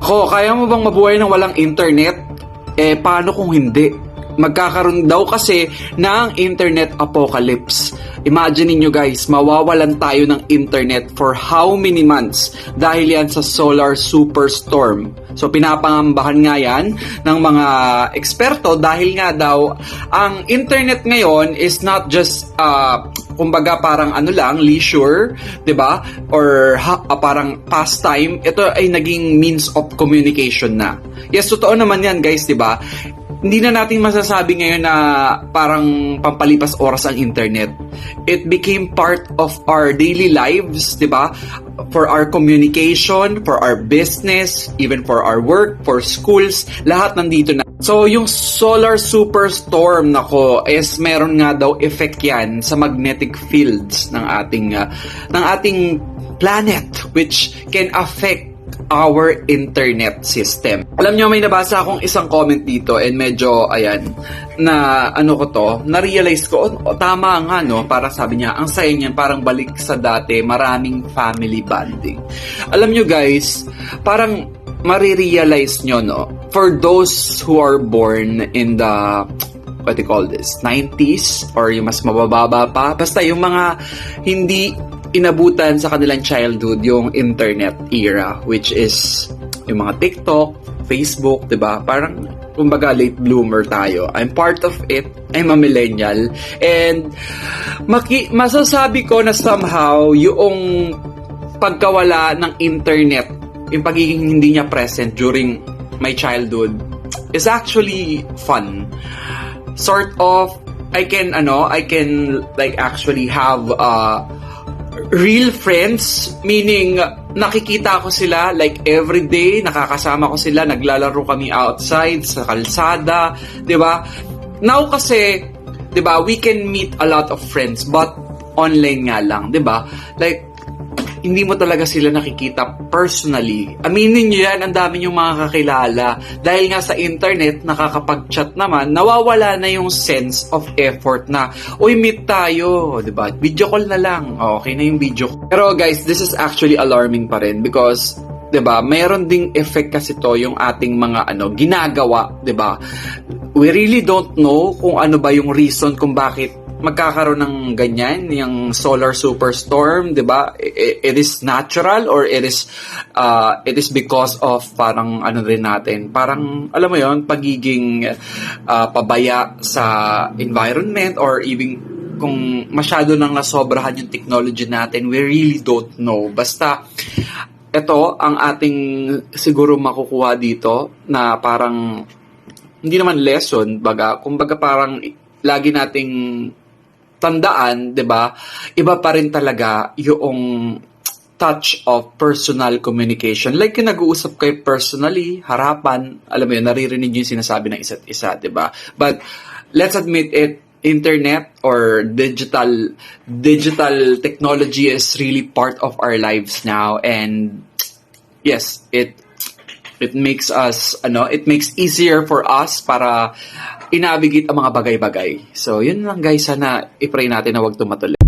Nako, kaya mo bang mabuhay ng walang internet? Paano kung hindi? Magkakaroon daw kasi ng internet apocalypse. Imagine niyo guys, mawawalan tayo ng internet for how many months dahil yan sa solar superstorm. So pinapangambahan nga yan ng mga eksperto dahil nga daw ang internet ngayon is not just kumbaga parang leisure, 'di ba? Or parang pastime. Ito ay naging means of communication na. Yes, totoo naman 'yan, guys, 'di ba? Hindi na natin masasabi ngayon na parang pampalipas oras ang internet. It became part of our daily lives, 'di ba? For our communication, for our business, even for our work, for schools, lahat nandito na. So, yung solar superstorm is meron nga daw effect yan sa magnetic fields ng ating planet, which can affect our internet system. Alam nyo, may nabasa akong isang comment dito and medyo, na-realize ko, tama nga, no? Parang sabi niya, ang saya niyan, parang balik sa dati, maraming family bonding. Alam nyo guys, parang marirealize nyo, no? For those who are born in the, 90s, or yung mas mabababa pa, basta yung mga hindi inabutan sa kanilang childhood yung internet era, which is yung mga TikTok, Facebook, 'di ba? Parang kumbaga late bloomer tayo. I'm part of it. I'm a millennial, and masasabi ko na somehow yung pagkawala ng internet, yung pagiging hindi niya present during my childhood is actually fun. Sort of I can like actually have real friends, meaning nakikita ko sila like every day, nakakasama ko sila, naglalaro kami outside sa kalsada, 'di ba? Now kasi, 'di ba, we can meet a lot of friends but online nga lang, 'di ba? Like hindi mo talaga sila nakikita personally. Aminin nyo yan, ang dami yung mga kakilala. Dahil nga sa internet, nakakapag-chat naman, nawawala na yung sense of effort na, uy, meet tayo, diba? Video call na lang. Okay na yung video call. Pero guys, this is actually alarming pa rin because, diba, mayroon ding effect kasi to yung ating mga ginagawa, diba? We really don't know kung ano ba yung reason kung bakit magkakaroon ng ganyan, yung solar superstorm, 'di ba? It is natural or it is because of parang rin natin, parang alam mo 'yon, pagiging pabaya sa environment, or even kung masyado nang nasobrahan yung technology natin, we really don't know. Basta ito ang ating siguro makukuha dito na parang hindi naman lesson, kumbaga parang lagi nating tandaan, 'di ba? Iba pa rin talaga yung touch of personal communication. Like yung nag-uusap kayo personally, harapan, alam mo yun, naririnig yung sinasabi ng isa't isa, 'di ba? But let's admit it, internet or digital technology is really part of our lives now, and yes, it makes us it makes easier for us para i-navigate ang mga bagay-bagay. So, yun lang guys, sana i-pray natin na wag tumatuloy.